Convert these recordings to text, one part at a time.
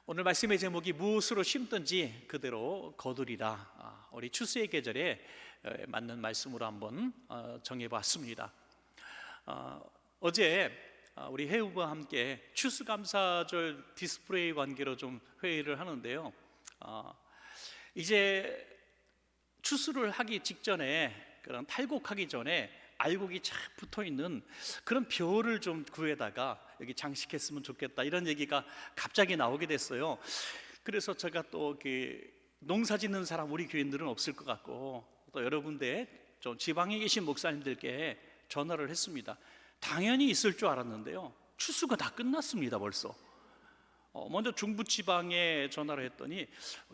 오늘 말씀의 제목이 무엇으로 심든지 그대로 거두리라. 우리 추수의 계절에 맞는 말씀으로 한번 정해봤습니다. 어제 우리 회우와 함께 추수감사절 디스플레이 관계로 좀 회의를 하는데요. 이제 추수를 하기 직전에, 그런 탈곡하기 전에 알곡이 착 붙어있는 그런 벼를 좀 구해다가 여기 장식했으면 좋겠다, 이런 얘기가 갑자기 나오게 됐어요. 그래서 제가 또 농사 짓는 사람 우리 교인들은 없을 것 같고, 또 여러 군데 좀 지방에 계신 목사님들께 전화를 했습니다. 당연히 있을 줄 알았는데요, 추수가 다 끝났습니다. 벌써 먼저 중부지방에 전화를 했더니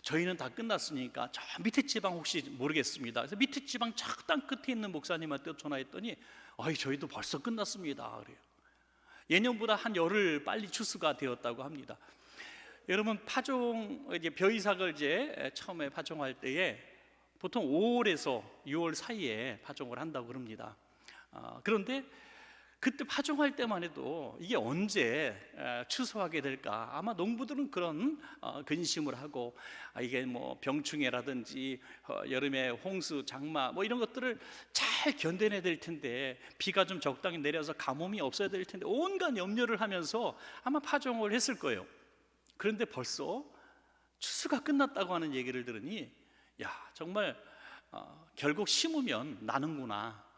저희는 다 끝났으니까 저 밑에 지방 혹시 모르겠습니다. 그래서 밑에 지방 저땅 끝에 있는 목사님한테 전화했더니 저희도 벌써 끝났습니다 그래요. 예년보다 한 열흘 빨리 추수가 되었다고 합니다. 여러분, 파종 이제 벼이삭을 이제 처음에 파종할 때에 보통 5월에서 6월 사이에 파종을 한다고 그럽니다. 그런데 그때 파종할 때만 해도 이게 언제 추수하게 될까, 아마 농부들은 그런 근심을 하고, 이게 뭐 병충해라든지 여름에 홍수, 장마 뭐 이런 것들을 잘 견뎌내야 될 텐데, 비가 좀 적당히 내려서 가뭄이 없어야 될 텐데, 온갖 염려를 하면서 아마 파종을 했을 거예요. 그런데 벌써 추수가 끝났다고 하는 얘기를 들으니, 정말 결국 심으면 나는구나,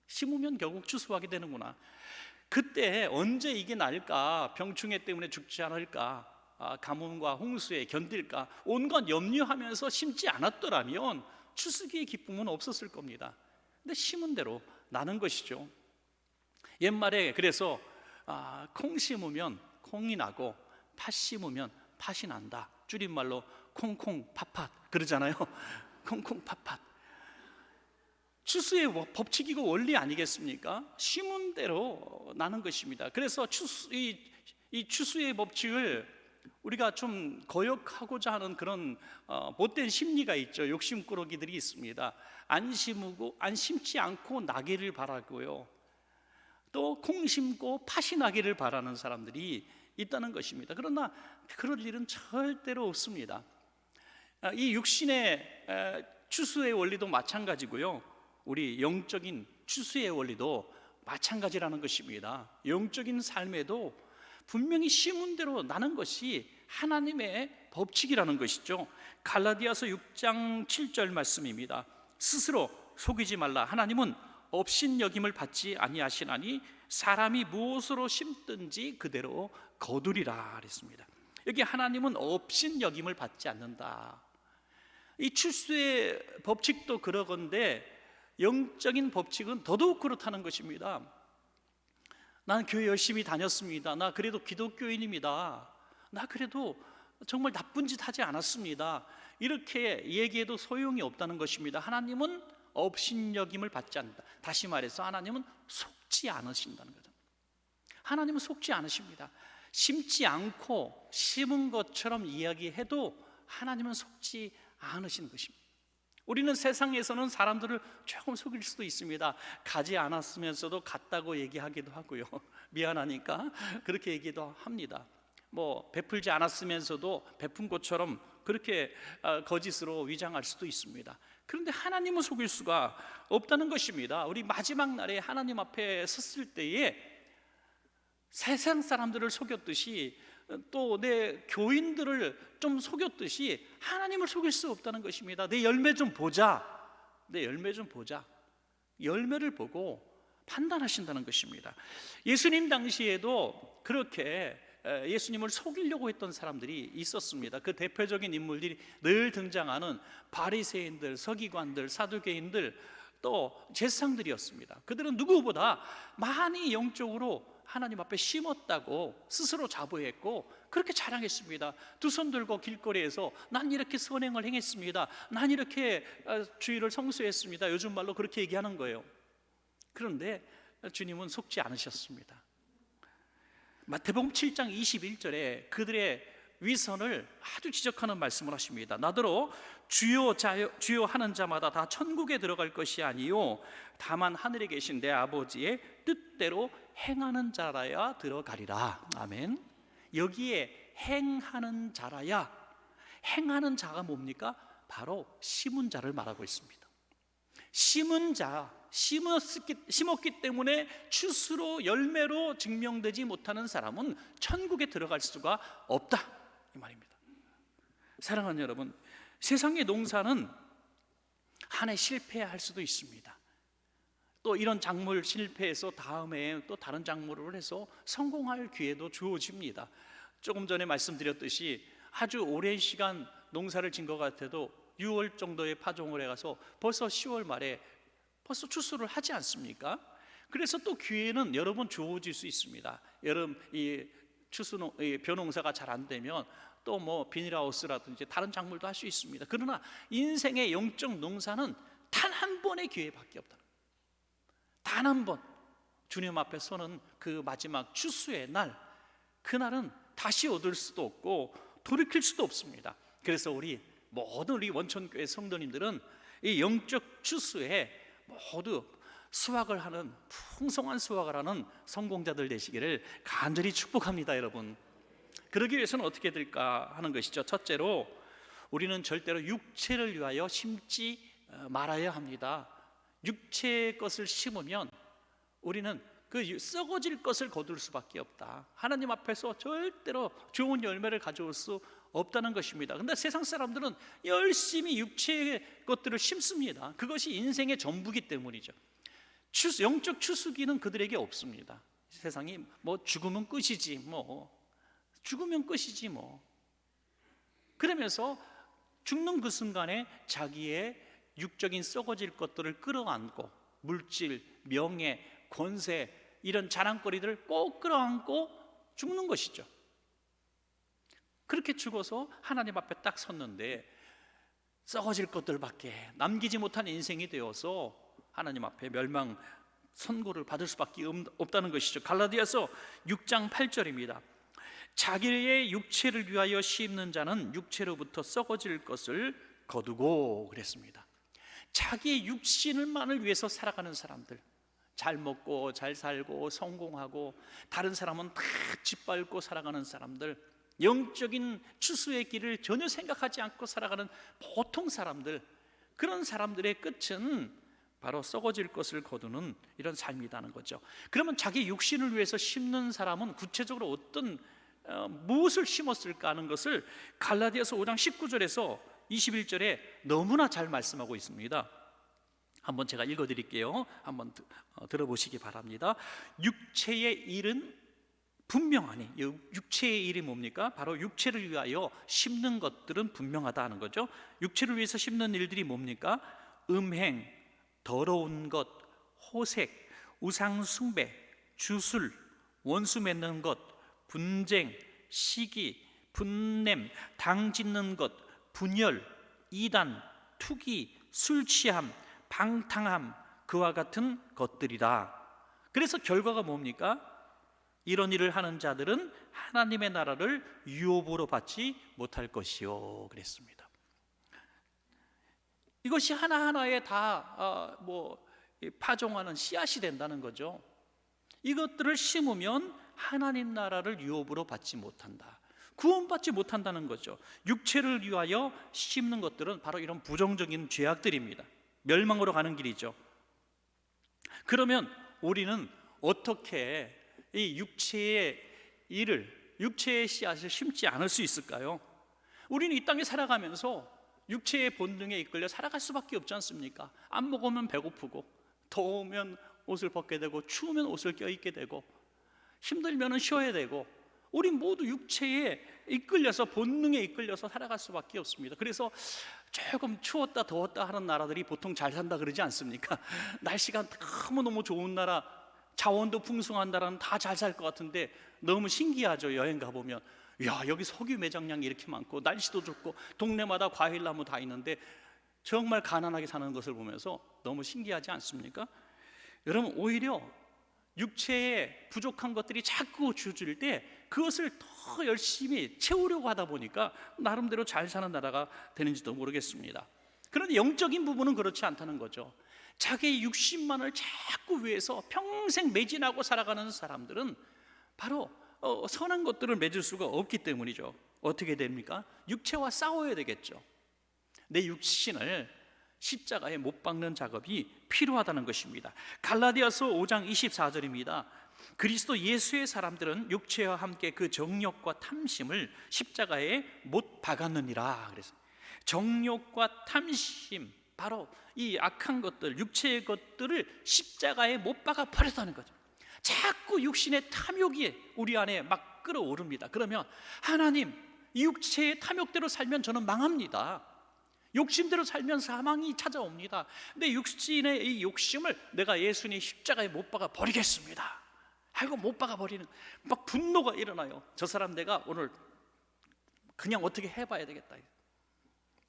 심으면 결국 추수하게 되는구나. 그때 언제 이게 날까, 병충해 때문에 죽지 않을까, 가뭄과 홍수에 견딜까, 온갖 염려하면서 심지 않았더라면 추수기의 기쁨은 없었을 겁니다. 근데 심은 대로 나는 것이죠. 옛말에 그래서 콩 심으면 콩이 나고 팥 심으면 팥이 난다, 줄임말로 콩콩 팥팥 그러잖아요. 콩콩 팥팥. 추수의 법칙이고 원리 아니겠습니까? 심은 대로 나는 것입니다. 그래서 이 추수의 법칙을 우리가 좀 거역하고자 하는 그런 못된 심리가 있죠. 욕심꾸러기들이 있습니다. 안 심지 않고 나기를 바라고요, 또 콩 심고 팥이 나기를 바라는 사람들이 있다는 것입니다. 그러나 그럴 일은 절대로 없습니다. 이 육신의 추수의 원리도 마찬가지고요, 우리 영적인 추수의 원리도 마찬가지라는 것입니다. 영적인 삶에도 분명히 심은 대로 나는 것이 하나님의 법칙이라는 것이죠. 갈라디아서 6장 7절 말씀입니다. 스스로 속이지 말라. 하나님은 업신여김을 받지 아니하시나니 사람이 무엇으로 심든지 그대로 거두리라 그랬습니다. 여기 하나님은 업신여김을 받지 않는다. 이 추수의 법칙도 그러건데 영적인 법칙은 더더욱 그렇다는 것입니다. 난 교회 열심히 다녔습니다. 나 그래도 기독교인입니다. 나 그래도 정말 나쁜 짓 하지 않았습니다. 이렇게 얘기해도 소용이 없다는 것입니다. 하나님은 업신여김을 받지 않는다. 다시 말해서 하나님은 속지 않으신다는 거죠. 하나님은 속지 않으십니다. 심지 않고 심은 것처럼 이야기해도 하나님은 속지 않으시는 것입니다. 우리는 세상에서는 사람들을 조금 속일 수도 있습니다. 가지 않았으면서도 갔다고 얘기하기도 하고요, 미안하니까 그렇게 얘기도 합니다. 뭐 베풀지 않았으면서도 베푼 것처럼 그렇게 거짓으로 위장할 수도 있습니다. 그런데 하나님은 속일 수가 없다는 것입니다. 우리 마지막 날에 하나님 앞에 섰을 때에 세상 사람들을 속였듯이, 또 내 교인들을 좀 속였듯이 하나님을 속일 수 없다는 것입니다. 내 열매 좀 보자, 내 열매 좀 보자. 열매를 보고 판단하신다는 것입니다. 예수님 당시에도 그렇게 예수님을 속이려고 했던 사람들이 있었습니다. 그 대표적인 인물들이 늘 등장하는 바리새인들, 서기관들, 사두개인들, 또 제사장들이었습니다. 그들은 누구보다 많이 영적으로 하나님 앞에 심었다고 스스로 자부했고 그렇게 자랑했습니다. 두 손 들고 길거리에서 난 이렇게 선행을 행했습니다, 난 이렇게 주일을 성수했습니다, 요즘 말로 그렇게 얘기하는 거예요. 그런데 주님은 속지 않으셨습니다. 마태복음 7장 21절에 그들의 위선을 아주 지적하는 말씀을 하십니다. 나더러 주여 주여 하는 자마다 다 천국에 들어갈 것이 아니요 다만 하늘에 계신 내 아버지의 뜻대로 행하는 자라야 들어가리라. 아멘. 여기에 행하는 자라야. 행하는 자가 뭡니까? 바로 심은 자를 말하고 있습니다. 심은 자, 심었기 때문에 추수로 열매로 증명되지 못하는 사람은 천국에 들어갈 수가 없다, 이 말입니다. 사랑하는 여러분, 세상의 농사는 한 해 실패할 수도 있습니다. 또 이런 작물 실패해서 다음에 또 다른 작물을 해서 성공할 기회도 주어집니다. 조금 전에 말씀드렸듯이 아주 오랜 시간 농사를 진 것 같아도 6월 정도에 파종을 해가서 벌써 10월 말에 벌써 추수를 하지 않습니까? 그래서 또 기회는 여러 번 주어질 수 있습니다. 여름 이 벼농사가 잘 안 되면 또 뭐 비닐하우스라든지 다른 작물도 할 수 있습니다. 그러나 인생의 영적 농사는 단 한 번의 기회밖에 없다. 단 한 번 주님 앞에 서는 그 마지막 추수의 날, 그날은 다시 얻을 수도 없고 돌이킬 수도 없습니다. 그래서 모든 우리 원천교회 성도님들은 이 영적 추수에 모두 수확을 하는, 풍성한 수확을 하는 성공자들 되시기를 간절히 축복합니다. 여러분, 그러기 위해서는 어떻게 될까 하는 것이죠. 첫째로 우리는 절대로 육체를 위하여 심지 말아야 합니다. 육체의 것을 심으면 우리는 그 썩어질 것을 거둘 수밖에 없다. 하나님 앞에서 절대로 좋은 열매를 가져올 수 없다는 것입니다. 그런데 세상 사람들은 열심히 육체의 것들을 심습니다. 그것이 인생의 전부기 때문이죠. 영적 추수기는 그들에게 없습니다. 세상이 뭐 죽으면 끝이지, 죽으면 끝이지 그러면서 죽는 그 순간에 자기의 육적인 썩어질 것들을 끌어안고 물질, 명예, 권세, 이런 자랑거리들을 꼭 끌어안고 죽는 것이죠. 그렇게 죽어서 하나님 앞에 딱 섰는데 썩어질 것들밖에 남기지 못한 인생이 되어서 하나님 앞에 멸망 선고를 받을 수밖에 없다는 것이죠. 갈라디아서 6장 8절입니다. 자기의 육체를 위하여 심는 자는 육체로부터 썩어질 것을 거두고, 그랬습니다. 자기의 육신을만을 위해서 살아가는 사람들, 잘 먹고 잘 살고 성공하고 다른 사람은 다 짓밟고 살아가는 사람들, 영적인 추수의 길을 전혀 생각하지 않고 살아가는 보통 사람들, 그런 사람들의 끝은 바로 썩어질 것을 거두는 이런 삶이라는 거죠. 그러면 자기 육신을 위해서 심는 사람은 구체적으로 무엇을 심었을까 하는 것을 갈라디아서 5장 19절에서 21절에 너무나 잘 말씀하고 있습니다. 한번 제가 읽어드릴게요. 한번 들어보시기 바랍니다. 육체의 일은 분명하니, 육체의 일이 뭡니까? 바로 육체를 위하여 심는 것들은 분명하다 하는 거죠. 육체를 위해서 심는 일들이 뭡니까? 음행, 더러운 것, 호색, 우상 숭배, 주술, 원수 맺는 것, 분쟁, 시기, 분냄, 당 짓는 것, 분열, 이단, 투기, 술 취함, 방탕함, 그와 같은 것들이다. 그래서 결과가 뭡니까? 이런 일을 하는 자들은 하나님의 나라를 유업으로 받지 못할 것이요, 그랬습니다. 이것이 하나하나에 다 파종하는 씨앗이 된다는 거죠. 이것들을 심으면 하나님 나라를 유업으로 받지 못한다, 구원받지 못한다는 거죠. 육체를 위하여 심는 것들은 바로 이런 부정적인 죄악들입니다. 멸망으로 가는 길이죠. 그러면 우리는 어떻게 이 육체의 씨앗을 심지 않을 수 있을까요? 우리는 이 땅에 살아가면서 육체의 본능에 이끌려 살아갈 수밖에 없지 않습니까? 안 먹으면 배고프고, 더우면 옷을 벗게 되고, 추우면 옷을 껴입게 되고, 힘들면 쉬어야 되고, 우리 모두 육체에 이끌려서, 본능에 이끌려서 살아갈 수밖에 없습니다. 그래서 조금 추웠다 더웠다 하는 나라들이 보통 잘 산다 그러지 않습니까? 날씨가 너무너무 좋은 나라, 자원도 풍성한 나라는 다 잘 살 것 같은데 너무 신기하죠. 여행 가보면 여기 석유 매장량이 이렇게 많고 날씨도 좋고 동네마다 과일나무 다 있는데 정말 가난하게 사는 것을 보면서 너무 신기하지 않습니까? 여러분, 오히려 육체에 부족한 것들이 자꾸 주어질 때 그것을 더 열심히 채우려고 하다 보니까 나름대로 잘 사는 나라가 되는지도 모르겠습니다. 그런데 영적인 부분은 그렇지 않다는 거죠. 자기의 육신만을 자꾸 위해서 평생 매진하고 살아가는 사람들은 바로 선한 것들을 맺을 수가 없기 때문이죠. 어떻게 됩니까? 육체와 싸워야 되겠죠. 내 육신을 십자가에 못 박는 작업이 필요하다는 것입니다. 갈라디아서 5장 24절입니다. 그리스도 예수의 사람들은 육체와 함께 그 정욕과 탐심을 십자가에 못 박았느니라. 그래서 정욕과 탐심, 바로 이 악한 것들, 육체의 것들을 십자가에 못 박아 버렸다는 거죠. 자꾸 육신의 탐욕이 우리 안에 막 끌어오릅니다. 그러면 하나님, 이 육체의 탐욕대로 살면 저는 망합니다. 욕심대로 살면 사망이 찾아옵니다. 근데 육신의 이 욕심을 내가 예수님 십자가에 못 박아 버리겠습니다. 아이고, 못 박아 버리는 막 분노가 일어나요. 저 사람 내가 오늘 그냥 어떻게 해봐야 되겠다.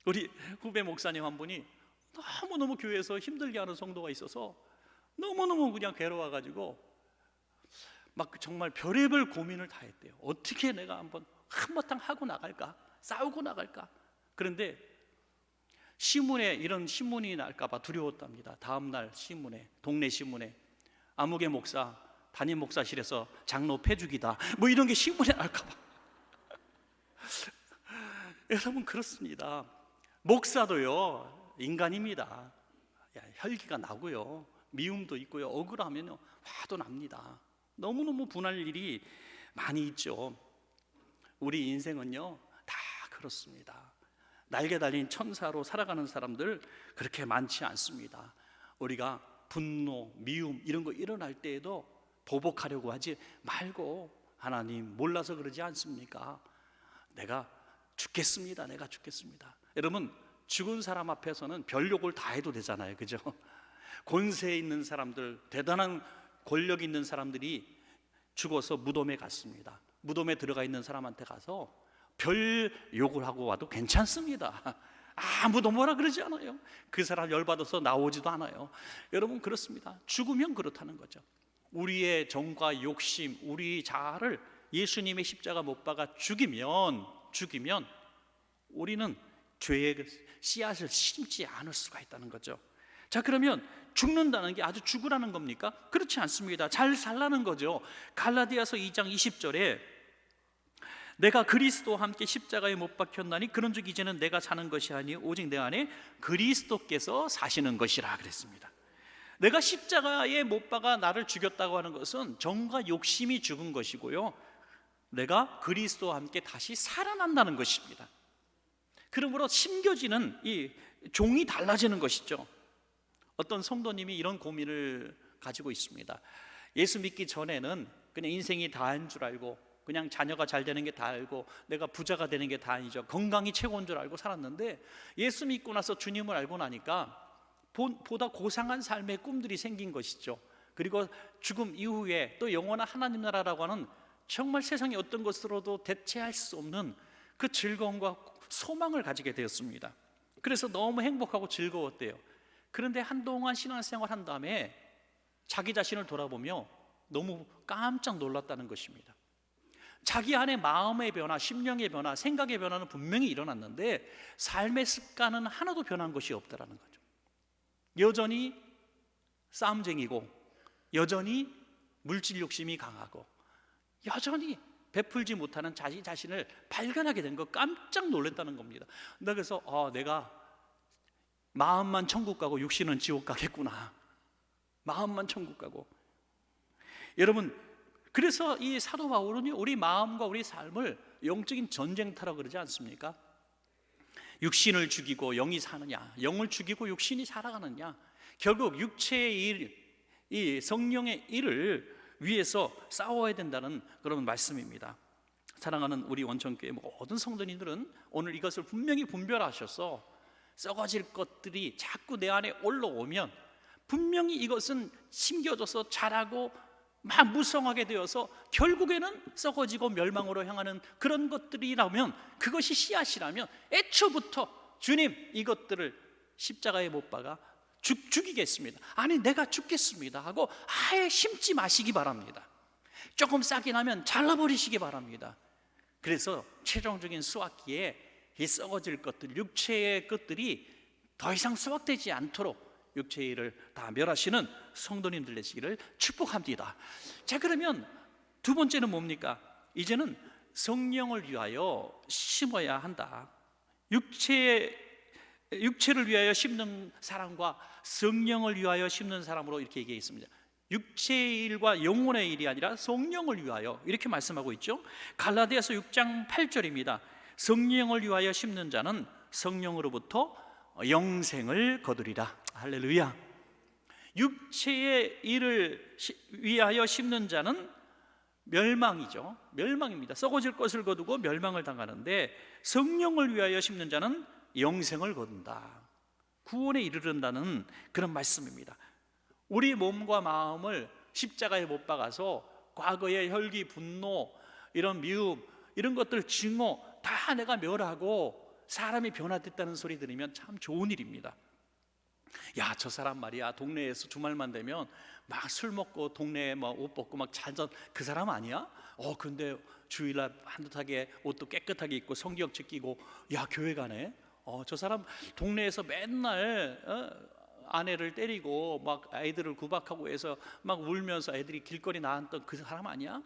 우리 후배 목사님 한 분이 너무너무 교회에서 힘들게 하는 성도가 있어서 너무너무 그냥 괴로워가지고 막 정말 별의별 고민을 다 했대요. 어떻게 내가 한바탕 하고 나갈까? 싸우고 나갈까? 그런데 신문에 이런 신문이 날까봐 두려웠답니다. 다음날 신문에, 동네 신문에 아무개 목사 담임 목사실에서 장로 패죽이다, 뭐 이런 게 신문에 날까봐. 여러분, 그렇습니다. 목사도요 인간입니다. 혈기가 나고요, 미움도 있고요, 억울하면 화도 납니다. 너무너무 분할 일이 많이 있죠. 우리 인생은요 다 그렇습니다. 날개 달린 천사로 살아가는 사람들 그렇게 많지 않습니다. 우리가 분노, 미움 이런 거 일어날 때에도 보복하려고 하지 말고, 하나님 몰라서 그러지 않습니까? 내가 죽겠습니다. 내가 죽겠습니다. 여러분, 죽은 사람 앞에서는 별 욕을 다 해도 되잖아요, 그죠? 권세 있는 사람들, 대단한 권력 있는 사람들이 죽어서 무덤에 갔습니다. 무덤에 들어가 있는 사람한테 가서 별 욕을 하고 와도 괜찮습니다. 아무도 뭐라 그러지 않아요. 그 사람 열받아서 나오지도 않아요. 여러분, 그렇습니다. 죽으면 그렇다는 거죠. 우리의 정과 욕심, 우리 자아를 예수님의 십자가 못 박아 죽이면 우리는 죄의 씨앗을 심지 않을 수가 있다는 거죠. 자, 그러면 죽는다는 게 아주 죽으라는 겁니까? 그렇지 않습니다. 잘 살라는 거죠. 갈라디아서 2장 20절에 내가 그리스도와 함께 십자가에 못 박혔나니 그런즉 이제는 내가 사는 것이 아니요 오직 내 안에 그리스도께서 사시는 것이라 그랬습니다. 내가 십자가에 못 박아 나를 죽였다고 하는 것은 정과 욕심이 죽은 것이고요, 내가 그리스도와 함께 다시 살아난다는 것입니다. 그러므로 심겨지는 이 종이 달라지는 것이죠. 어떤 성도님이 이런 고민을 가지고 있습니다. 예수 믿기 전에는 그냥 인생이 다인 줄 알고, 그냥 자녀가 잘 되는 게 다 알고, 내가 부자가 되는 게 다 아니죠, 건강이 최고인 줄 알고 살았는데, 예수 믿고 나서 주님을 알고 나니까 보다 고상한 삶의 꿈들이 생긴 것이죠. 그리고 죽음 이후에 또 영원한 하나님 나라라고 하는 정말 세상의 어떤 것으로도 대체할 수 없는 그 즐거움과 소망을 가지게 되었습니다. 그래서 너무 행복하고 즐거웠대요. 그런데 한동안 신앙생활 한 다음에 자기 자신을 돌아보며 너무 깜짝 놀랐다는 것입니다. 자기 안에 마음의 변화, 심령의 변화, 생각의 변화는 분명히 일어났는데 삶의 습관은 하나도 변한 것이 없다라는 거죠. 여전히 싸움쟁이고, 여전히 물질 욕심이 강하고, 여전히 베풀지 못하는 자기 자신을 발견하게 된 거, 깜짝 놀랐다는 겁니다. 그래서 내가 마음만 천국 가고 육신은 지옥 가겠구나. 마음만 천국 가고. 여러분, 그래서 이 사도 바울은 우리 마음과 우리 삶을 영적인 전쟁터라고 그러지 않습니까? 육신을 죽이고 영이 사느냐, 영을 죽이고 육신이 살아가느냐, 결국 육체의 일, 이 성령의 일을 위해서 싸워야 된다는 그런 말씀입니다. 사랑하는 우리 원천교회 모든 성도님들은 오늘 이것을 분명히 분별하셔서 썩어질 것들이 자꾸 내 안에 올라오면 분명히 이것은 심겨져서 자라고 막 무성하게 되어서 결국에는 썩어지고 멸망으로 향하는 그런 것들이라면, 그것이 씨앗이라면 애초부터 주님 이것들을 십자가에 못 박아 죽이겠습니다, 아니 내가 죽겠습니다 하고 아예 심지 마시기 바랍니다. 조금 싹이 나면 잘라버리시기 바랍니다. 그래서 최종적인 수확기에 이 썩어질 것들, 육체의 것들이 더 이상 수확되지 않도록 육체의 일을 다 멸하시는 성도님들 되시기를 축복합니다. 자, 그러면 두 번째는 뭡니까? 이제는 성령을 위하여 심어야 한다. 육체를 위하여 심는 사람과 성령을 위하여 심는 사람으로 이렇게 얘기했습니다. 육체의 일과 영혼의 일이 아니라 성령을 위하여, 이렇게 말씀하고 있죠. 갈라디아서 6장 8절입니다. 성령을 위하여 심는 자는 성령으로부터 영생을 거두리라. 할렐루야. 육체의 일을 위하여 심는 자는 멸망이죠. 멸망입니다. 썩어질 것을 거두고 멸망을 당하는데, 성령을 위하여 심는 자는 영생을 거둔다. 구원에 이르른다는 그런 말씀입니다. 우리 몸과 마음을 십자가에 못 박아서 과거의 혈기, 분노, 이런 미움, 이런 것들 증오 다 내가 멸하고 사람이 변화됐다는 소리 들으면 참 좋은 일입니다. 야, 저 사람 말이야, 동네에서 주말만 되면 막 술 먹고 동네에 막 옷 벗고 막 자던 그 사람 아니야? 근데 주일날 반듯하게 옷도 깨끗하게 입고 성경 책 끼고, 야, 교회 가네? 저 사람 동네에서 맨날 아내를 때리고 막 아이들을 구박하고 해서 막 울면서 애들이 길거리 나왔던 그 사람 아니야?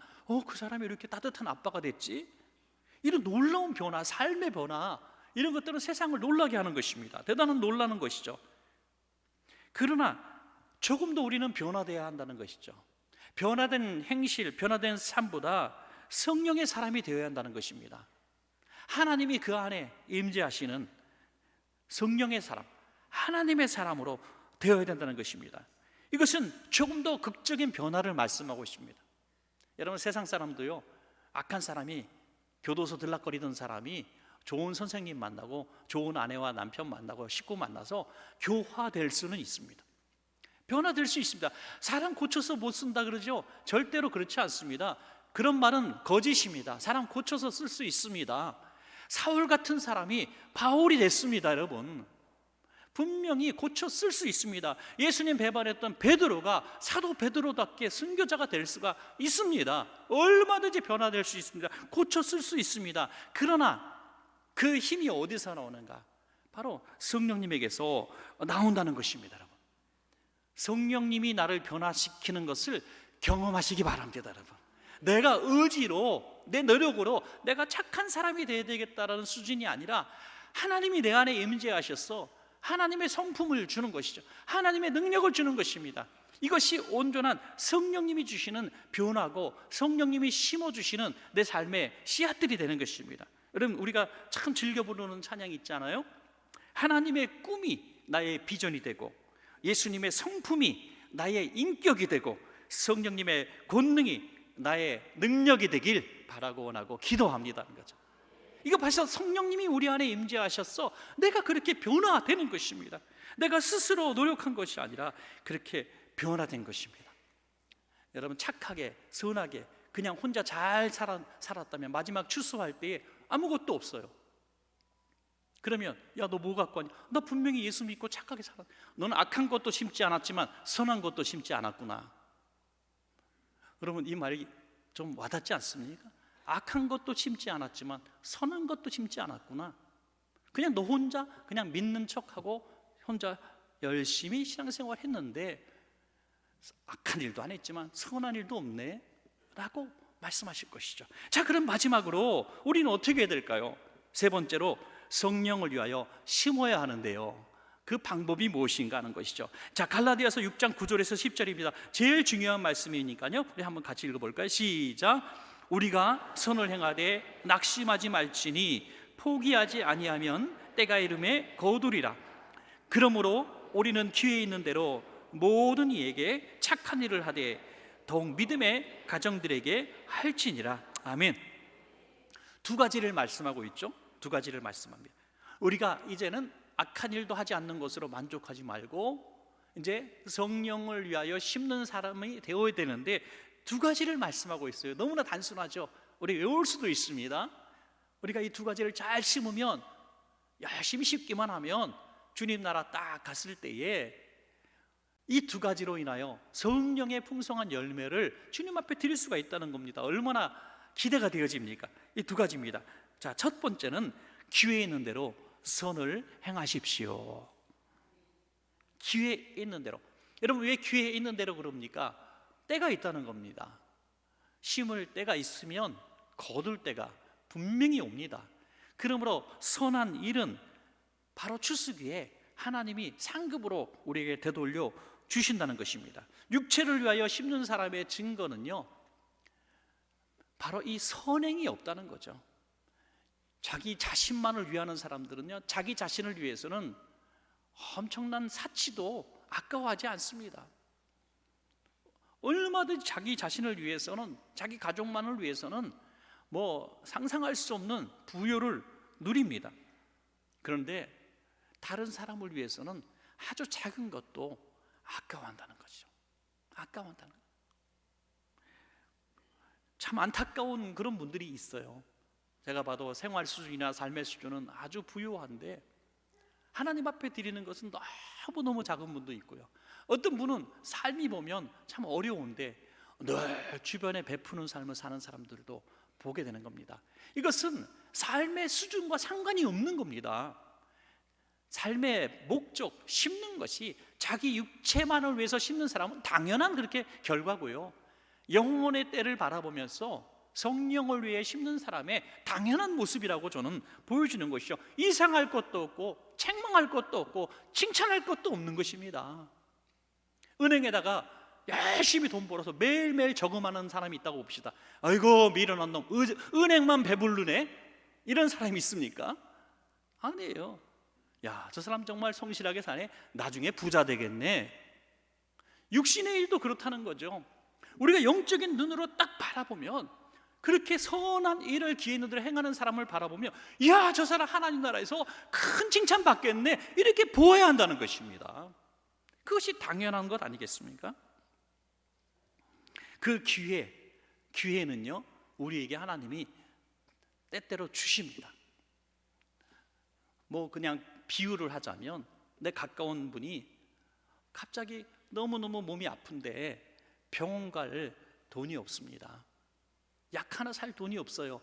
그 사람이 이렇게 따뜻한 아빠가 됐지? 이런 놀라운 변화, 삶의 변화, 이런 것들은 세상을 놀라게 하는 것입니다. 대단한 놀라는 것이죠. 그러나 조금 더 우리는 변화되어야 한다는 것이죠. 변화된 행실, 변화된 삶보다 성령의 사람이 되어야 한다는 것입니다. 하나님이 그 안에 임재하시는 성령의 사람, 하나님의 사람으로 되어야 된다는 것입니다. 이것은 조금 더 극적인 변화를 말씀하고 있습니다. 여러분, 세상 사람도요, 악한 사람이, 교도소 들락거리던 사람이 좋은 선생님 만나고 좋은 아내와 남편 만나고 식구 만나서 교화될 수는 있습니다. 변화될 수 있습니다. 사람 고쳐서 못 쓴다 그러죠? 절대로 그렇지 않습니다. 그런 말은 거짓입니다. 사람 고쳐서 쓸 수 있습니다. 사울 같은 사람이 바울이 됐습니다. 여러분, 분명히 고쳐 쓸 수 있습니다. 예수님 배반했던 베드로가 사도 베드로답게 순교자가 될 수가 있습니다. 얼마든지 변화될 수 있습니다. 고쳐 쓸 수 있습니다. 그러나 그 힘이 어디서 나오는가? 바로 성령님에게서 나온다는 것입니다. 여러분, 성령님이 나를 변화시키는 것을 경험하시기 바랍니다. 여러분, 내가 의지로, 내 노력으로 내가 착한 사람이 되어야 되겠다라는 수준이 아니라 하나님이 내 안에 임재하셔서 하나님의 성품을 주는 것이죠. 하나님의 능력을 주는 것입니다. 이것이 온전한 성령님이 주시는 변화고 성령님이 심어주시는 내 삶의 씨앗들이 되는 것입니다. 여러분, 우리가 참 즐겨 부르는 찬양이 있잖아요. 하나님의 꿈이 나의 비전이 되고 예수님의 성품이 나의 인격이 되고 성령님의 권능이 나의 능력이 되길 바라고 원하고 기도합니다. 거죠. 이거 벌써 성령님이 우리 안에 임재하셔서 내가 그렇게 변화되는 것입니다. 내가 스스로 노력한 것이 아니라 그렇게 변화된 것입니다. 여러분, 착하게 선하게 그냥 혼자 잘 살았다면 마지막 추수할 때에 아무것도 없어요. 그러면 야, 너 뭐 갖고 왔냐? 나 분명히 예수 믿고 착하게 살았. 너는 악한 것도 심지 않았지만 선한 것도 심지 않았구나. 여러분, 이 말이 좀 와닿지 않습니까? 악한 것도 심지 않았지만 선한 것도 심지 않았구나. 그냥 너 혼자 그냥 믿는 척하고 혼자 열심히 신앙생활 했는데 악한 일도 안 했지만 선한 일도 없네 라고 말씀하실 것이죠. 자, 그럼 마지막으로 우리는 어떻게 해야 될까요? 세 번째로 성령을 위하여 심어야 하는데요, 그 방법이 무엇인가 하는 것이죠. 자, 갈라디아서 6장 9절에서 10절입니다. 제일 중요한 말씀이니까요, 우리 한번 같이 읽어볼까요? 시작. 우리가 선을 행하되 낙심하지 말지니 포기하지 아니하면 때가 이름에 거두리라. 그러므로 우리는 기회 있는 대로 모든 이에게 착한 일을 하되 더욱 믿음의 가정들에게 할지니라. 아멘. 두 가지를 말씀하고 있죠. 두 가지를 말씀합니다. 우리가 이제는 악한 일도 하지 않는 것으로 만족하지 말고 이제 성령을 위하여 심는 사람이 되어야 되는데 두 가지를 말씀하고 있어요. 너무나 단순하죠. 우리 외울 수도 있습니다. 우리가 이 두 가지를 잘 심으면, 열심히 심기만 하면 주님 나라 딱 갔을 때에 이 두 가지로 인하여 성령의 풍성한 열매를 주님 앞에 드릴 수가 있다는 겁니다. 얼마나 기대가 되어집니까? 이 두 가지입니다. 자, 첫 번째는 기회 있는 대로 선을 행하십시오. 기회 있는 대로. 여러분, 왜 기회 있는 대로 그럽니까? 때가 있다는 겁니다. 심을 때가 있으면 거둘 때가 분명히 옵니다. 그러므로 선한 일은 바로 추수기에 하나님이 상급으로 우리에게 되돌려 주신다는 것입니다. 육체를 위하여 심는 사람의 증거는요, 바로 이 선행이 없다는 거죠. 자기 자신만을 위하는 사람들은요, 자기 자신을 위해서는 엄청난 사치도 아까워하지 않습니다. 얼마든지 자기 자신을 위해서는, 자기 가족만을 위해서는 상상할 수 없는 부요를 누립니다. 그런데 다른 사람을 위해서는 아주 작은 것도 아까워한다는 거죠. 아까워한다는 거죠. 참 안타까운 그런 분들이 있어요. 제가 봐도 생활 수준이나 삶의 수준은 아주 부유한데 하나님 앞에 드리는 것은 너무너무 작은 분도 있고요. 어떤 분은 삶이 보면 참 어려운데 늘 주변에 베푸는 삶을 사는 사람들도 보게 되는 겁니다. 이것은 삶의 수준과 상관이 없는 겁니다. 삶의 목적, 심는 것이 자기 육체만을 위해서 심는 사람은 당연한 그렇게 결과고요, 영혼의 때를 바라보면서 성령을 위해 심는 사람의 당연한 모습이라고 저는 보여주는 것이죠. 이상할 것도 없고 책망할 것도 없고 칭찬할 것도 없는 것입니다. 은행에다가 열심히 돈 벌어서 매일매일 저금하는 사람이 있다고 봅시다. 아이고 미련한 놈, 은행만 배부르네, 이런 사람이 있습니까? 아니에요. 야, 저 사람 정말 성실하게 사네, 나중에 부자 되겠네. 육신의 일도 그렇다는 거죠. 우리가 영적인 눈으로 딱 바라보면, 그렇게 선한 일을 기회 있는 대로 행하는 사람을 바라보면, 이야, 저 사람 하나님 나라에서 큰 칭찬 받겠네, 이렇게 보아야 한다는 것입니다. 그것이 당연한 것 아니겠습니까? 그 기회는요, 우리에게 하나님이 때때로 주십니다. 그냥 비유를 하자면, 내 가까운 분이 갑자기 너무너무 몸이 아픈데 병원 갈 돈이 없습니다. 약 하나 살 돈이 없어요.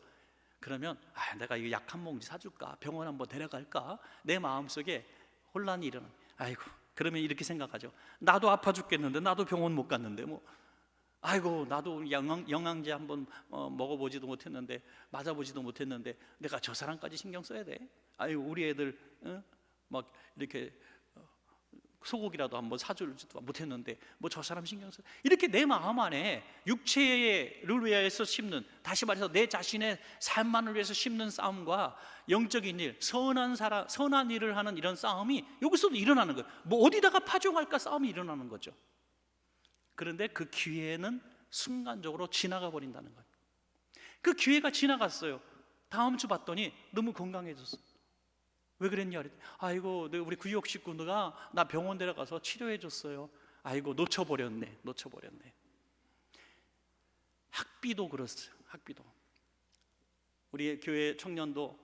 그러면 내가 이거 약 한 몽지 사줄까? 병원 한번 데려갈까? 내 마음속에 혼란이 일어나. 아이고, 그러면 이렇게 생각하죠. 나도 아파 죽겠는데, 나도 병원 못 갔는데 아이고, 나도 영양제 한번 먹어보지도 못했는데, 맞아보지도 못했는데 내가 저 사람까지 신경 써야 돼? 아이고, 우리 애들 막 이렇게 소고기라도 한번 사주지도 못했는데 저 사람 신경 써. 이렇게 내 마음 안에 육체를 위해서 심는, 다시 말해서 내 자신의 삶만을 위해서 심는 싸움과 영적인 일, 선한 일을 하는 이런 싸움이 여기서도 일어나는 거예요. 어디다가 파종할까 싸움이 일어나는 거죠. 그런데 그 기회는 순간적으로 지나가 버린다는 거예요. 그 기회가 지나갔어요. 다음 주 봤더니 너무 건강해졌어. 왜 그랬냐? 아이고, 우리 구역 식구가 나 병원 데려가서 치료해 줬어요. 아이고, 놓쳐버렸네. 학비도 그렇어요. 학비도. 우리 교회 청년도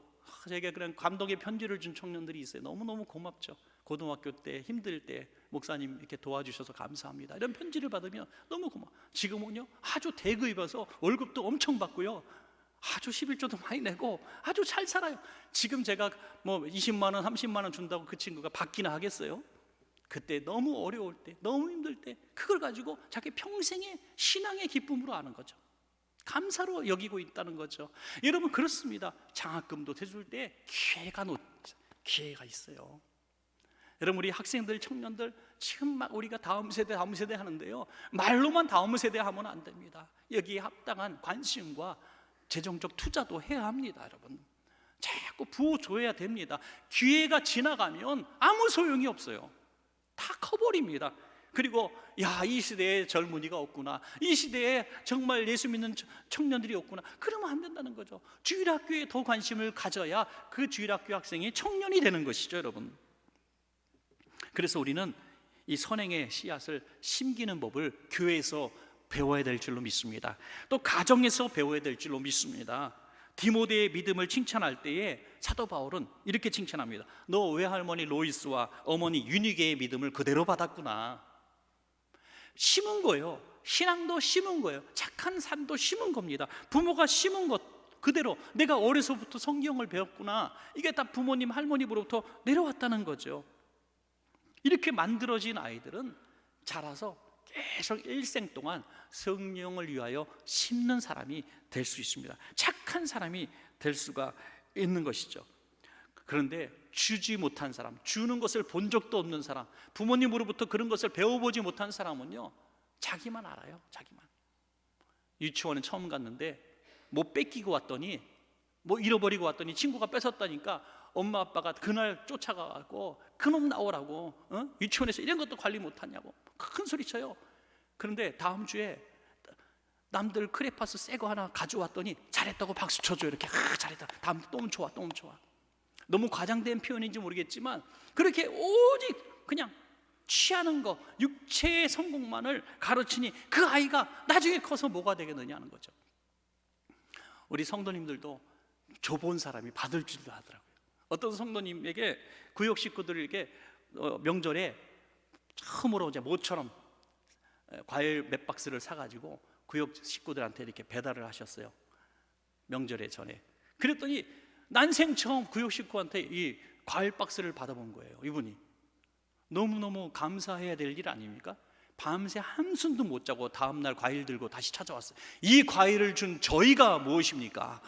제게 그런 감동의 편지를 준 청년들이 있어요. 너무너무 고맙죠. 고등학교 때 힘들 때 목사님 이렇게 도와주셔서 감사합니다, 이런 편지를 받으면 너무 고마워. 지금은요, 아주 대그입어서 월급도 엄청 받고요, 아주 11조도 많이 내고 아주 잘 살아요. 지금 제가 20만 원, 30만 원 준다고 그 친구가 받기나 하겠어요? 그때 너무 어려울 때, 너무 힘들 때 그걸 가지고 자기 평생의 신앙의 기쁨으로 아는 거죠. 감사로 여기고 있다는 거죠. 여러분, 그렇습니다. 장학금도 대줄 때 기회가 있어요. 여러분, 우리 학생들, 청년들 지금 막 우리가 다음 세대 하는데요, 말로만 다음 세대 하면 안 됩니다. 여기에 합당한 관심과 재정적 투자도 해야 합니다. 여러분, 자꾸 부어줘야 됩니다. 기회가 지나가면 아무 소용이 없어요. 다 커버립니다. 그리고 이 시대에 젊은이가 없구나, 이 시대에 정말 예수 믿는 청년들이 없구나, 그러면 안 된다는 거죠. 주일학교에 더 관심을 가져야 그 주일학교 학생이 청년이 되는 것이죠, 여러분. 그래서 우리는 이 선행의 씨앗을 심기는 법을 교회에서 배워야 될 줄로 믿습니다. 또 가정에서 배워야 될 줄로 믿습니다. 디모데의 믿음을 칭찬할 때에 사도 바울은 이렇게 칭찬합니다. 너 외할머니 로이스와 어머니 유니게의 믿음을 그대로 받았구나. 심은 거예요. 신앙도 심은 거예요. 착한 삶도 심은 겁니다. 부모가 심은 것 그대로 내가 어려서부터 성경을 배웠구나, 이게 다 부모님 할머니로부터 내려왔다는 거죠. 이렇게 만들어진 아이들은 자라서 계속 일생 동안 성령을 위하여 심는 사람이 될 수 있습니다. 착한 사람이 될 수가 있는 것이죠. 그런데 주지 못한 사람, 주는 것을 본 적도 없는 사람, 부모님으로부터 그런 것을 배워보지 못한 사람은요, 자기만 알아요. 자기만. 유치원에 처음 갔는데 뭐 뺏기고 왔더니, 뭐 잃어버리고 왔더니 친구가 뺏었다니까 엄마 아빠가 그날 쫓아가고 그놈 나오라고, 유치원에서 이런 것도 관리 못하냐고 큰 소리 쳐요. 그런데 다음 주에 남들 크레파스 새 거 하나 가져왔더니 잘했다고 박수 쳐줘요. 이렇게 잘했다. 다음 너무 좋아, 너무 좋아. 너무 과장된 표현인지 모르겠지만 그렇게 오직 그냥 취하는 거, 육체의 성공만을 가르치니 그 아이가 나중에 커서 뭐가 되겠느냐는 거죠. 우리 성도님들도 줘본 사람이 받을 줄도 하더라고요. 어떤 성도님에게 구역 식구들에게 명절에 처음으로 이제 모처럼 과일 몇 박스를 사가지고 구역 식구들한테 이렇게 배달을 하셨어요. 명절에 전에. 그랬더니 난생 처음 구역 식구한테 이 과일 박스를 받아본 거예요. 이분이 너무너무 감사해야 될 일 아닙니까? 밤새 한숨도 못 자고 다음날 과일 들고 다시 찾아왔어요. 이 과일을 준 저희가 무엇입니까?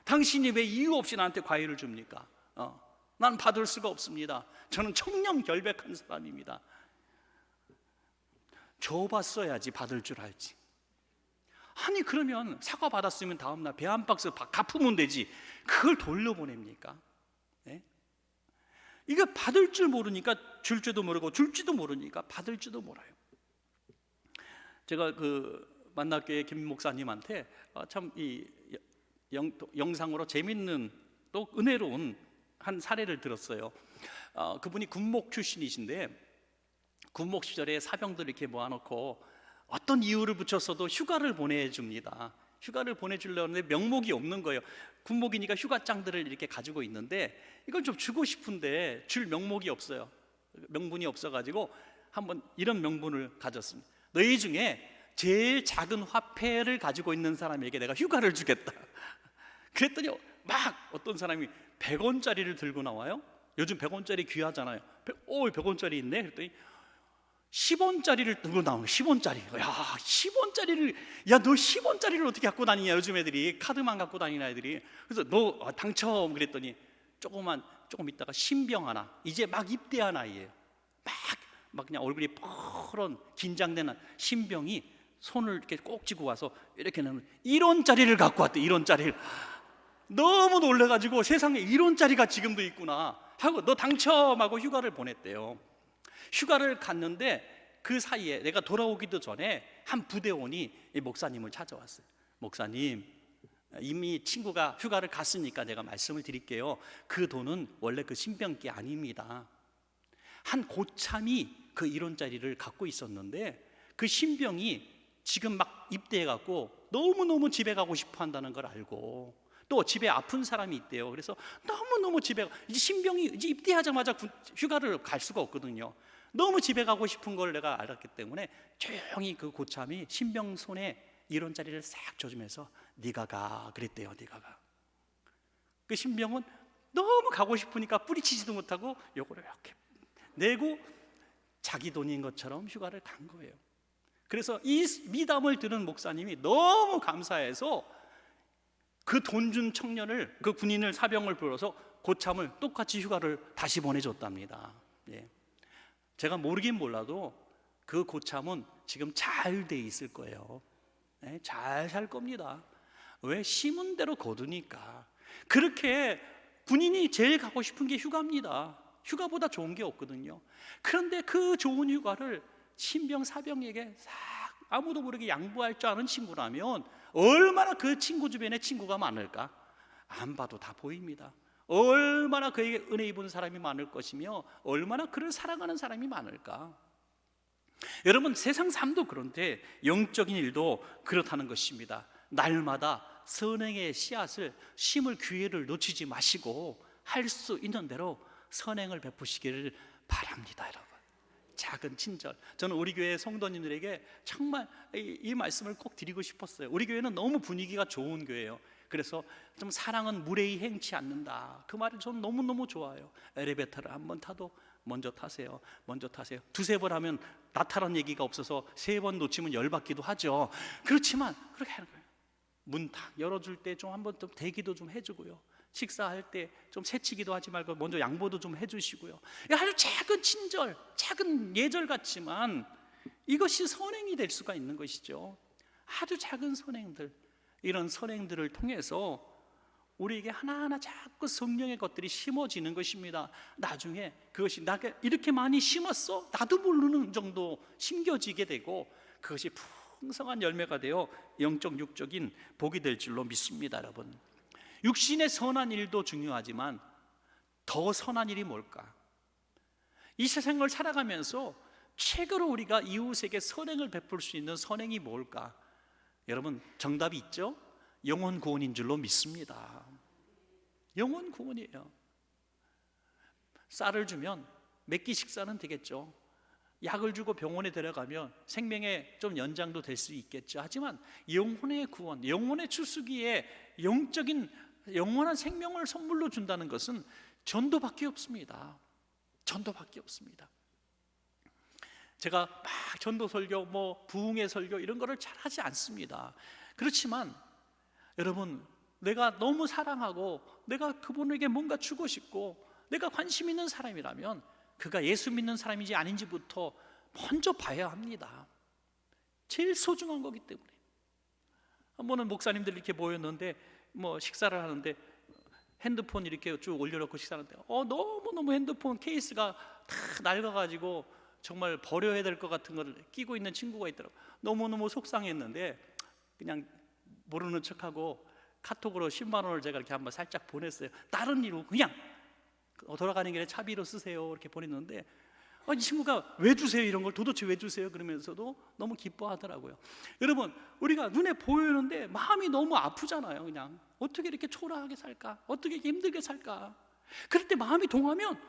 당신이 왜 이유 없이 나한테 과일을 줍니까? 난 받을 수가 없습니다. 저는 청렴 결백한 사람입니다. 줘봤어야지 받을 줄 알지. 아니 그러면 사과 받았으면 다음날 배 한 박스 갚으면 되지, 그걸 돌려보냅니까? 네? 이거 받을 줄 모르니까 줄 줄도 모르고 줄 줄도 모르니까 받을 줄도 몰라요. 제가 그 만나교회 김 목사님한테 참 이 영상으로 재밌는 또 은혜로운 한 사례를 들었어요. 그분이 군목 출신이신데 군목 시절에 사병들 이렇게 모아놓고 어떤 이유를 붙였어도 휴가를 보내줍니다. 휴가를 보내주려고 하는데 명목이 없는 거예요. 군목이니까 휴가장들을 이렇게 가지고 있는데 이걸 좀 주고 싶은데 줄 명목이 없어요. 명분이 없어가지고 한번 이런 명분을 가졌습니다. 너희 중에 제일 작은 화폐를 가지고 있는 사람에게 내가 휴가를 주겠다. 그랬더니 막 어떤 사람이 100원짜리를 들고 나와요. 요즘 100원짜리 귀하잖아요. 100원짜리 있네. 그랬더니 10원짜리를 들고 나오는 10원짜리. 야, 10원짜리를, 야, 너 10원짜리를 어떻게 갖고 다니냐? 요즘 애들이 카드만 갖고 다니는 애들이. 그래서 너 당첨 그랬더니 조금 있다가 신병 하나, 이제 막 입대한 아이예요. 막 그냥 얼굴이 푸른 긴장된 신병이 손을 이렇게 꼭 쥐고 와서 이렇게 나면 1원짜리를 갖고 왔대. 1원짜리를. 너무 놀래가지고 세상에 1원짜리가 지금도 있구나 하고 너 당첨하고 휴가를 보냈대요. 휴가를 갔는데 그 사이에 내가 돌아오기도 전에 한 부대원이 이 목사님을 찾아왔어요. 목사님, 이미 친구가 휴가를 갔으니까 제가 말씀을 드릴게요. 그 돈은 원래 그 신병께 아닙니다. 한 고참이 그 1원짜리를 갖고 있었는데 그 신병이 지금 막 입대해갖고 너무너무 집에 가고 싶어 한다는 걸 알고 또 집에 아픈 사람이 있대요. 그래서 너무너무 이제 신병이 이제 입대하자마자 휴가를 갈 수가 없거든요. 너무 집에 가고 싶은 걸 내가 알았기 때문에 조용히 그 고참이 신병 손에 1원짜리를 싹 줘주면서 네가 가 그랬대요. 네가 가. 그 신병은 너무 가고 싶으니까 뿌리치지도 못하고 요거를 이렇게 내고 자기 돈인 것처럼 휴가를 간 거예요. 그래서 이 미담을 들은 목사님이 너무 감사해서 그 돈 준 청년을, 그 군인을, 사병을 불러서 고참을 똑같이 휴가를 다시 보내줬답니다. 예. 제가 모르긴 몰라도 그 고참은 지금 잘 돼 있을 거예요. 예, 잘 살 겁니다. 왜? 심은 대로 거두니까. 그렇게 군인이 제일 가고 싶은 게 휴가입니다. 휴가보다 좋은 게 없거든요. 그런데 그 좋은 휴가를 신병, 사병에게 싹 아무도 모르게 양보할 줄 아는 친구라면 얼마나 그 친구 주변에 친구가 많을까? 안 봐도 다 보입니다. 얼마나 그에게 은혜 입은 사람이 많을 것이며 얼마나 그를 사랑하는 사람이 많을까? 여러분, 세상 삶도 그런데 영적인 일도 그렇다는 것입니다. 날마다 선행의 씨앗을 심을 기회를 놓치지 마시고 할 수 있는 대로 선행을 베푸시기를 바랍니다. 여러분, 작은 친절. 저는 우리 교회 성도님들에게 정말 이 말씀을 꼭 드리고 싶었어요. 우리 교회는 너무 분위기가 좋은 교회예요. 그래서 좀 사랑은 무례히 행치 않는다, 그 말을 저는 너무너무 좋아요. 엘리베이터를 한번 타도 먼저 타세요. 먼저 타세요. 두세 번 하면 나타난 얘기가 없어서 세 번 놓치면 열받기도 하죠. 그렇지만 그렇게 하는 거예요. 문 탁 열어줄 때 좀 한번 좀 대기도 좀 해주고요. 식사할 때 좀 새치기도 하지 말고 먼저 양보도 좀 해주시고요. 아주 작은 친절, 작은 예절 같지만 이것이 선행이 될 수가 있는 것이죠. 아주 작은 선행들, 이런 선행들을 통해서 우리에게 하나하나 자꾸 성령의 것들이 심어지는 것입니다. 나중에 그것이 나가 이렇게 많이 심었어? 나도 모르는 정도 심겨지게 되고 그것이 풍성한 열매가 되어 영적 육적인 복이 될 줄로 믿습니다. 여러분, 육신의 선한 일도 중요하지만 더 선한 일이 뭘까? 이 세상을 살아가면서 최고로 우리가 이웃에게 선행을 베풀 수 있는 선행이 뭘까? 여러분, 정답이 있죠? 영혼 구원인 줄로 믿습니다. 영혼 구원이에요. 쌀을 주면 몇 끼 식사는 되겠죠. 약을 주고 병원에 데려가면 생명의 좀 연장도 될 수 있겠죠. 하지만 영혼의 구원, 영혼의 추수기에 영적인 영원한 생명을 선물로 준다는 것은 전도밖에 없습니다. 전도밖에 없습니다. 제가 막 전도 설교, 부흥의 설교 이런 거를 잘 하지 않습니다. 그렇지만 여러분, 내가 너무 사랑하고 내가 그분에게 뭔가 주고 싶고 내가 관심 있는 사람이라면 그가 예수 믿는 사람인지 아닌지부터 먼저 봐야 합니다. 제일 소중한 거기 때문에. 한 번은 목사님들 이렇게 모였는데 식사를 하는데 핸드폰 이렇게 쭉 올려놓고 식사하는데 너무너무 핸드폰 케이스가 다 낡아가지고 정말 버려야 될 것 같은 걸 끼고 있는 친구가 있더라고요. 너무너무 속상했는데 그냥 모르는 척하고 카톡으로 10만 원을 제가 이렇게 한번 살짝 보냈어요. 다른 이유로 그냥 돌아가는 길에 차비로 쓰세요 이렇게 보냈는데 이 친구가 왜 주세요? 이런 걸 도대체 왜 주세요? 그러면서도 너무 기뻐하더라고요. 여러분, 우리가 눈에 보이는데 마음이 너무 아프잖아요. 그냥 어떻게 이렇게 초라하게 살까? 어떻게 이렇게 힘들게 살까? 그럴 때 마음이 동하면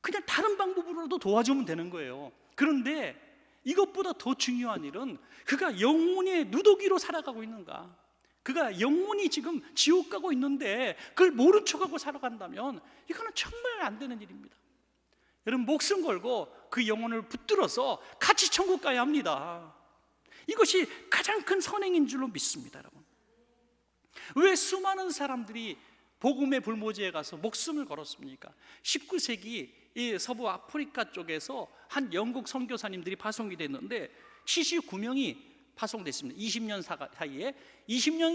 그냥 다른 방법으로도 도와주면 되는 거예요. 그런데 이것보다 더 중요한 일은 그가 영혼의 누더기로 살아가고 있는가? 그가 영혼이 지금 지옥 가고 있는데 그걸 모른 척하고 살아간다면 이거는 정말 안 되는 일입니다. 여러분, 목숨 걸고 그 영혼을 붙들어서 같이 천국 가야 합니다. 이것이 가장 큰 선행인 줄로 믿습니다. 여러분, 왜 수많은 사람들이 복음의 불모지에 가서 목숨을 걸었습니까? 19세기 이 서부 아프리카 쪽에서 한 영국 선교사님들이 파송이 됐는데 79명이 파송됐습니다. 20년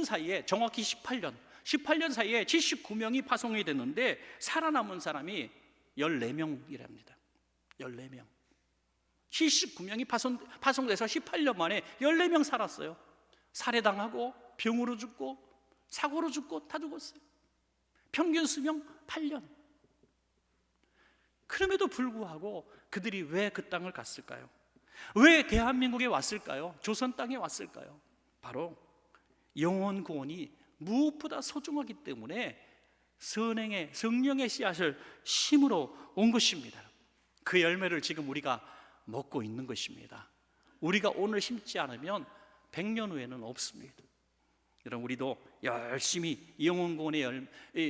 사이에 정확히 18년 사이에 79명이 파송이 됐는데 살아남은 사람이 14명이랍니다. 14명. 79명이 파송돼서 18년 만에 14명 살았어요. 살해당하고 병으로 죽고 사고로 죽고 다 죽었어요. 평균 수명 8년. 그럼에도 불구하고 그들이 왜 그 땅을 갔을까요? 왜 대한민국에 왔을까요? 조선 땅에 왔을까요? 바로 영혼 구원이 무엇보다 소중하기 때문에 선행의 성령의 씨앗을 심으러 온 것입니다. 그 열매를 지금 우리가 먹고 있는 것입니다. 우리가 오늘 심지 않으면 100년 후에는 없습니다. 여러분, 우리도 열심히 영혼 구원의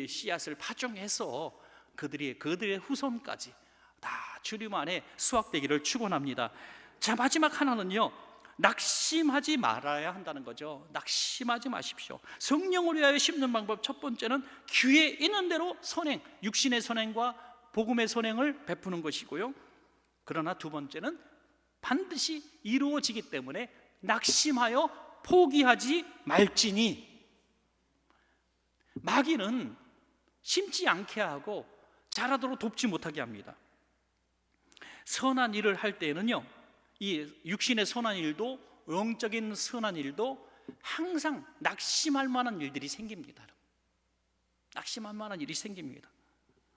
씨앗을 파종해서 그들의 후손까지 다 주님 안에 수확되기를 축원합니다. 자, 마지막 하나는요, 낙심하지 말아야 한다는 거죠. 낙심하지 마십시오. 성령을 위하여 심는 방법, 첫 번째는 귀에 있는 대로 선행, 육신의 선행과 복음의 선행을 베푸는 것이고요. 그러나 두 번째는 반드시 이루어지기 때문에 낙심하여 포기하지 말지니. 마귀는 심지 않게 하고 자라도록 돕지 못하게 합니다. 선한 일을 할 때에는요, 이 육신의 선한 일도 영적인 선한 일도 항상 낙심할 만한 일들이 생깁니다. 낙심할 만한 일이 생깁니다.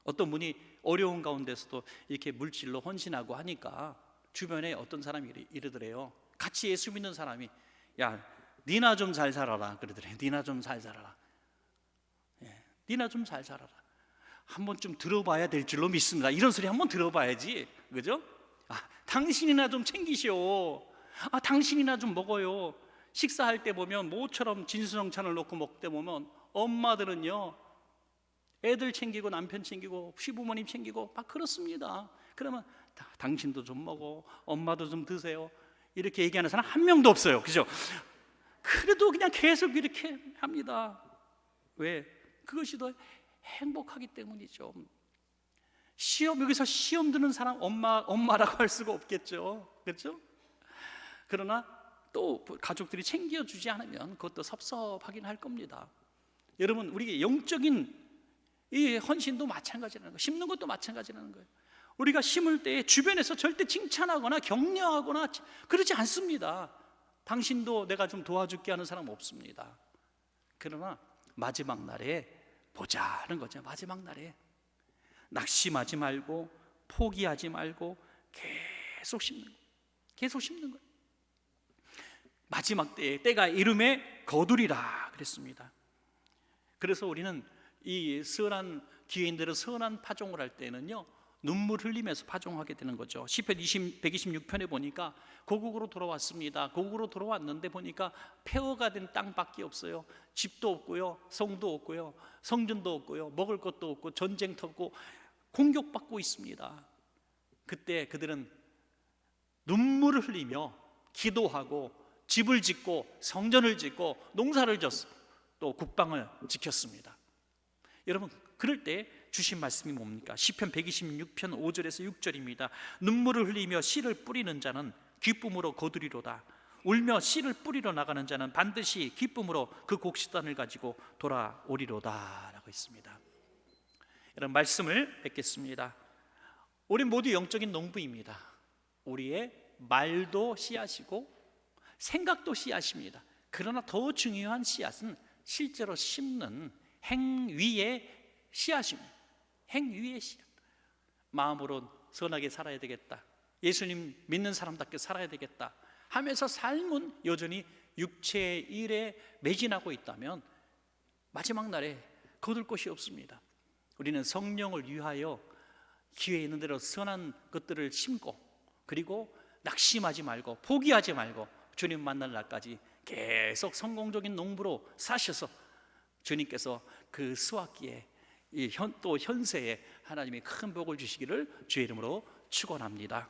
어떤 분이 어려운 가운데서도 이렇게 물질로 헌신하고 하니까 주변에 어떤 사람이 이러더래요. 같이 예수 믿는 사람이, 야, 니나 좀 잘 살아라 그러더래요. 니나 좀 잘 살아라. 니나 좀 잘 살아라. 한번 좀 들어봐야 될 줄로 믿습니다. 이런 소리 한번 들어봐야지, 그죠? 당신이나 좀 챙기시오. 당신이나 좀 먹어요. 식사할 때 보면 모처럼 진수성찬을 놓고 먹을 때 보면 엄마들은요, 애들 챙기고 남편 챙기고 시부모님 챙기고 막 그렇습니다. 그러면 당신도 좀 먹어, 엄마도 좀 드세요, 이렇게 얘기하는 사람 한 명도 없어요. 그죠? 그래도 그냥 계속 이렇게 합니다. 왜? 그것이 더 행복하기 때문이죠. 여기서 시험 드는 사람 엄마라고 할 수가 없겠죠. 그렇죠? 그러나 또 가족들이 챙겨주지 않으면 그것도 섭섭하긴 할 겁니다. 여러분, 우리 영적인 이 헌신도 마찬가지라는 거예요. 심는 것도 마찬가지라는 거예요. 우리가 심을 때 주변에서 절대 칭찬하거나 격려하거나 그러지 않습니다. 당신도 내가 좀 도와줄게 하는 사람 없습니다. 그러나 마지막 날에 보자는 거죠. 마지막 날에 낙심하지 말고 포기하지 말고 계속 심는 거예요. 계속 심는 거예요. 마지막 때가 이름에 거두리라 그랬습니다. 그래서 우리는 이 선한 기회인들의 선한 파종을 할 때는요, 눈물 흘리면서 파종하게 되는 거죠. 시편 126편에 보니까 고국으로 돌아왔습니다. 고국으로 돌아왔는데 보니까 폐허가 된 땅밖에 없어요. 집도 없고요, 성도 없고요, 성전도 없고요, 먹을 것도 없고 전쟁터고 공격받고 있습니다. 그때 그들은 눈물을 흘리며 기도하고 집을 짓고 성전을 짓고 농사를 졌어, 또 국방을 지켰습니다. 여러분, 그럴 때 주신 말씀이 뭡니까? 시편 126편 5절에서 6절입니다. 눈물을 흘리며 씨를 뿌리는 자는 기쁨으로 거두리로다. 울며 씨를 뿌리러 나가는 자는 반드시 기쁨으로 그 곡식단을 가지고 돌아오리로다 라고 있습니다. 이런 말씀을 뵙겠습니다. 우리 모두 영적인 농부입니다. 우리의 말도 씨앗이고 생각도 씨앗입니다. 그러나 더 중요한 씨앗은 실제로 심는 행위의 씨앗입니다. 행위의 씨앗. 마음으로 선하게 살아야 되겠다, 예수님 믿는 사람답게 살아야 되겠다 하면서 삶은 여전히 육체의 일에 매진하고 있다면 마지막 날에 거둘 것이 없습니다. 우리는 성령을 위하여 기회 있는 대로 선한 것들을 심고, 그리고 낙심하지 말고 포기하지 말고 주님 만날 날까지 계속 성공적인 농부로 사셔서 주님께서 그 수확기에 또 현세에 하나님이 큰 복을 주시기를 주의 이름으로 축원합니다.